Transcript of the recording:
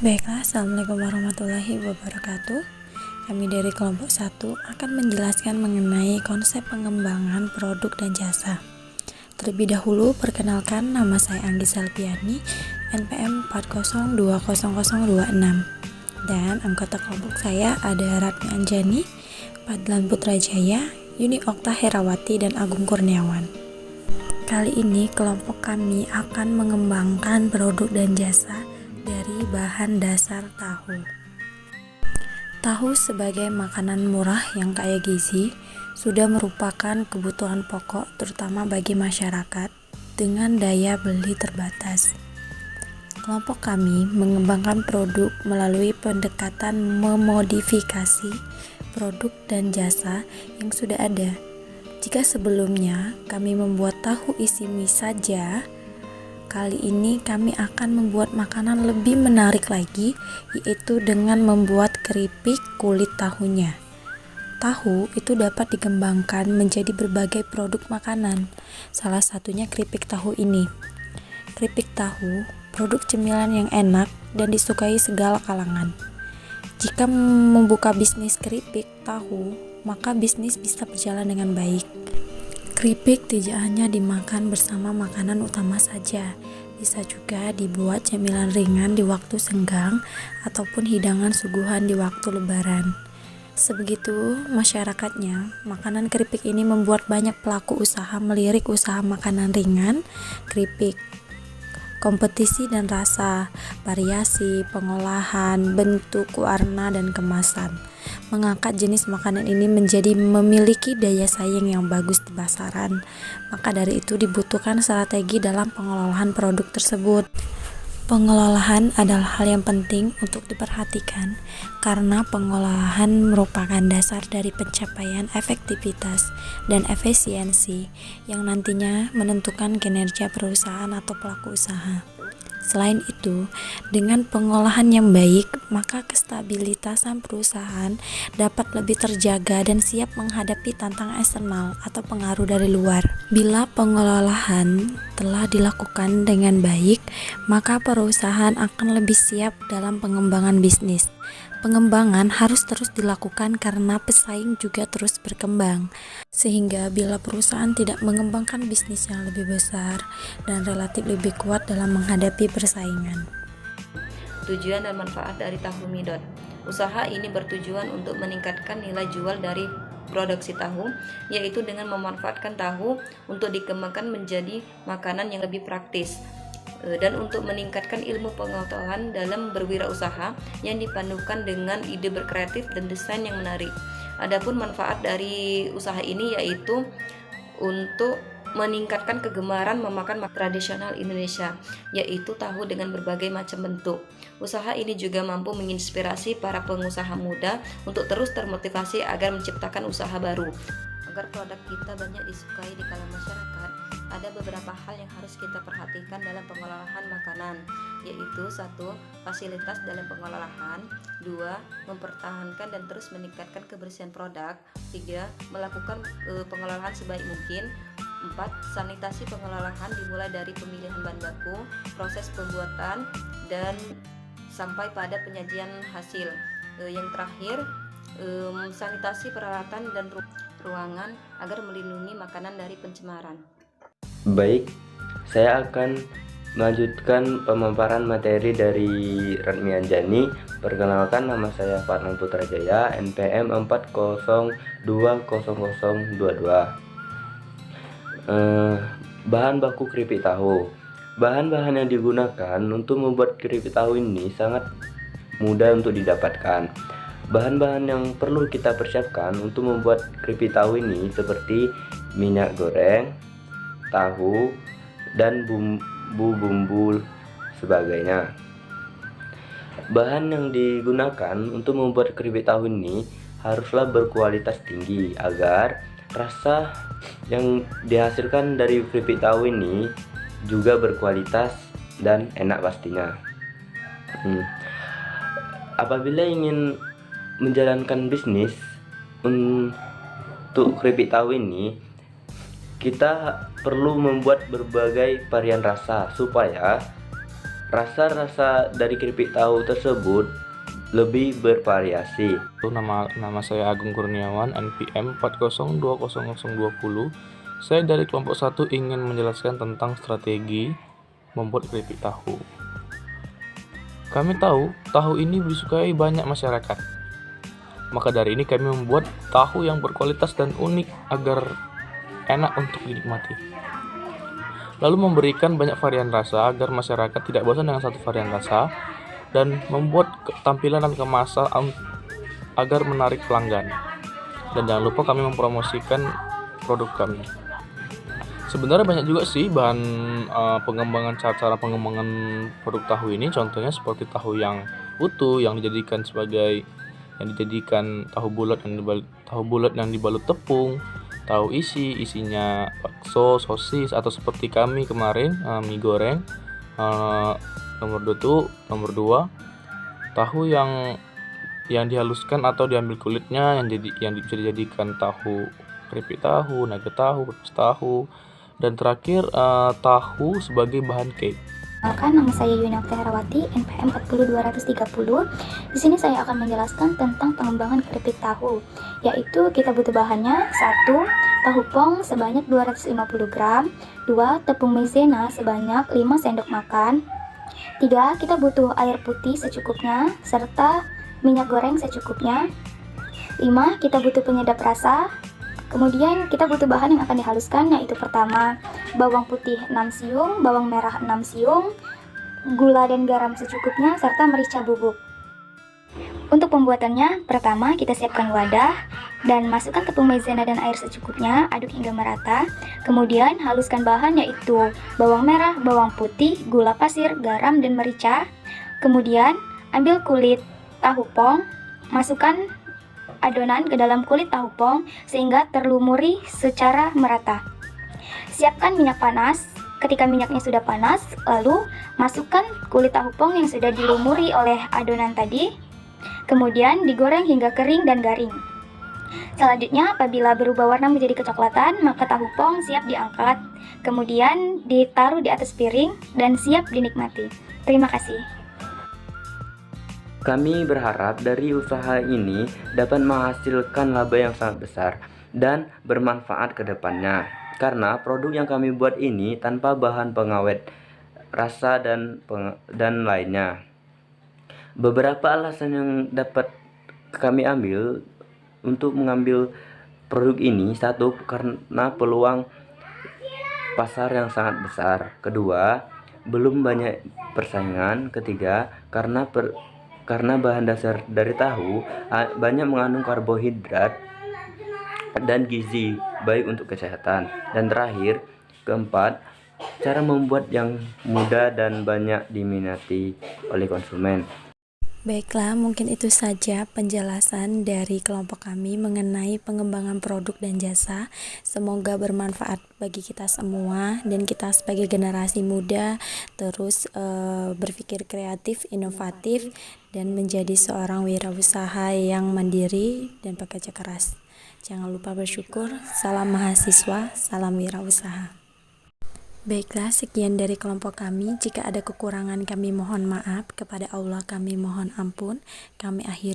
Baiklah, Assalamualaikum warahmatullahi wabarakatuh. Kami dari kelompok 1 akan menjelaskan mengenai konsep pengembangan produk dan jasa. Terlebih dahulu, perkenalkan, nama saya Anggi Salpiani, NPM 40200026. Dan anggota kelompok saya ada Ratmi Anjani, Padlan Putrajaya, Yuni Okta Herawati, dan Agung Kurniawan. Kali ini kelompok kami akan mengembangkan produk dan jasa dari bahan dasar tahu. Tahu sebagai makanan murah yang kaya gizi sudah merupakan kebutuhan pokok terutama bagi masyarakat dengan daya beli terbatas. Kelompok kami mengembangkan produk melalui pendekatan memodifikasi produk dan jasa yang sudah ada. Jika sebelumnya kami membuat tahu isi mie saja, kali ini kami akan membuat makanan lebih menarik lagi, yaitu dengan membuat keripik kulit tahunya. Tahu itu dapat dikembangkan menjadi berbagai produk makanan, salah satunya keripik tahu ini. Keripik tahu, produk cemilan yang enak dan disukai segala kalangan. Jika membuka bisnis keripik tahu, maka bisnis bisa berjalan dengan baik. Keripik tidak hanya dimakan bersama makanan utama saja, bisa juga dibuat cemilan ringan di waktu senggang ataupun hidangan suguhan di waktu lebaran. Sebegitu masyarakatnya, makanan keripik ini membuat banyak pelaku usaha melirik usaha makanan ringan, keripik. Kompetisi dan rasa, variasi, pengolahan, bentuk, warna, dan kemasan mengangkat jenis makanan ini menjadi memiliki daya saing yang bagus di pasaran. Maka dari itu dibutuhkan strategi dalam pengelolaan produk tersebut. Pengelolaan adalah hal yang penting untuk diperhatikan karena pengelolaan merupakan dasar dari pencapaian efektivitas dan efisiensi yang nantinya menentukan kinerja perusahaan atau pelaku usaha. Selain itu, dengan pengolahan yang baik, maka kestabilitasan perusahaan dapat lebih terjaga dan siap menghadapi tantangan eksternal atau pengaruh dari luar. Bila pengelolaan telah dilakukan dengan baik, maka perusahaan akan lebih siap dalam pengembangan bisnis. Pengembangan harus terus dilakukan karena pesaing juga terus berkembang. Sehingga bila perusahaan tidak mengembangkan bisnis yang lebih besar dan relatif lebih kuat dalam menghadapi persaingan. Tujuan dan manfaat dari tahu midot. Usaha ini bertujuan untuk meningkatkan nilai jual dari produksi tahu, yaitu dengan memanfaatkan tahu untuk dikembangkan menjadi makanan yang lebih praktis dan untuk meningkatkan ilmu pengetahuan dalam berwirausaha yang dipadukan dengan ide berkreatif dan desain yang menarik. Adapun manfaat dari usaha ini yaitu untuk meningkatkan kegemaran memakan makanan tradisional Indonesia, yaitu tahu dengan berbagai macam bentuk. Usaha ini juga mampu menginspirasi para pengusaha muda untuk terus termotivasi agar menciptakan usaha baru. Agar produk kita banyak disukai di kalangan masyarakat, ada beberapa hal yang harus kita perhatikan dalam pengelolaan makanan, yaitu 1. Fasilitas dalam pengelolaan, 2. Mempertahankan dan terus meningkatkan kebersihan produk, 3. Melakukan pengelolaan sebaik mungkin, 4. Sanitasi pengelolaan dimulai dari pemilihan bahan baku, proses pembuatan, dan sampai pada penyajian hasil. Yang terakhir, sanitasi peralatan dan ruangan agar melindungi makanan dari pencemaran. Baik, saya akan melanjutkan pemaparan materi dari Ratmi Anjani. Perkenalkan, nama saya Padlan Putrajaya, NPM 40200022. Bahan baku keripik tahu. Bahan-bahan yang digunakan untuk membuat keripik tahu ini sangat mudah untuk didapatkan. Bahan-bahan yang perlu kita persiapkan untuk membuat keripik tahu ini seperti minyak goreng, tahu, dan bumbu sebagainya. Bahan yang digunakan untuk membuat keripik tahu ini haruslah berkualitas tinggi agar rasa yang dihasilkan dari keripik tahu ini juga berkualitas dan enak pastinya. Apabila ingin menjalankan bisnis untuk keripik tahu ini, kita perlu membuat berbagai varian rasa supaya Rasa-rasa dari keripik tahu tersebut lebih bervariasi. Nama saya Agung Kurniawan, NPM 4020020. Saya dari kelompok 1 ingin menjelaskan tentang strategi membuat keripik tahu. Kami tahu tahu ini disukai banyak masyarakat. Maka dari ini kami membuat tahu yang berkualitas dan unik agar enak untuk dinikmati. Lalu memberikan banyak varian rasa agar masyarakat tidak bosan dengan satu varian rasa, dan membuat tampilan dan kemasan agar menarik pelanggan. Dan jangan lupa kami mempromosikan produk kami. Sebenarnya banyak juga sih bahan cara pengembangan produk tahu ini. Contohnya seperti tahu yang utuh yang dijadikan tahu bulat yang dibalut tepung, tahu isinya bakso, sosis, atau seperti kami kemarin mie goreng. Nomor 2 tahu yang dihaluskan atau diambil kulitnya yang bisa dijadikan tahu keripik tahu, nugget tahu, rebus tahu, dan terakhir tahu sebagai bahan cake. Perkenalkan, nama saya Yuni Okta Herawati, NPM 40230. Di sini saya akan menjelaskan tentang pengembangan keripik tahu, yaitu kita butuh bahannya: 1. Tahu pong sebanyak 250 gram, 2. Tepung maizena sebanyak 5 sendok makan, 3. Kita butuh air putih secukupnya, serta minyak goreng secukupnya, 5. Kita butuh penyedap rasa. Kemudian kita butuh bahan yang akan dihaluskan, yaitu pertama bawang putih 6 siung, bawang merah 6 siung, gula dan garam secukupnya, serta merica bubuk. Untuk pembuatannya, pertama kita siapkan wadah dan masukkan tepung maizena dan air secukupnya, aduk hingga merata. Kemudian haluskan bahan, yaitu bawang merah, bawang putih, gula pasir, garam, dan merica. Kemudian ambil kulit tahu pong, masukkan adonan ke dalam kulit tahu pong sehingga terlumuri secara merata. Siapkan minyak panas. Ketika minyaknya sudah panas, lalu masukkan kulit tahu pong yang sudah dilumuri oleh adonan tadi. Kemudian digoreng hingga kering dan garing. Selanjutnya, apabila berubah warna menjadi kecoklatan, maka tahu pong siap diangkat. Kemudian ditaruh di atas piring dan siap dinikmati. Terima kasih. Kami berharap dari usaha ini dapat menghasilkan laba yang sangat besar dan bermanfaat ke depannya, karena produk yang kami buat ini tanpa bahan pengawet rasa dan lainnya. Beberapa alasan yang dapat kami ambil untuk mengambil produk ini: 1. Karena peluang pasar yang sangat besar. 2. Belum banyak persaingan. 3. Karena bahan dasar dari tahu banyak mengandung karbohidrat dan gizi baik untuk kesehatan. Dan terakhir, 4. Cara membuat yang mudah dan banyak diminati oleh konsumen. Baiklah, mungkin itu saja penjelasan dari kelompok kami mengenai pengembangan produk dan jasa. Semoga bermanfaat bagi kita semua dan kita sebagai generasi muda terus berpikir kreatif, inovatif, dan menjadi seorang wirausaha yang mandiri dan pekerja keras. Jangan lupa bersyukur. Salam mahasiswa, salam wirausaha. Baiklah, sekian dari kelompok kami. Jika ada kekurangan kami mohon maaf, kepada Allah kami mohon ampun. Kami akhiri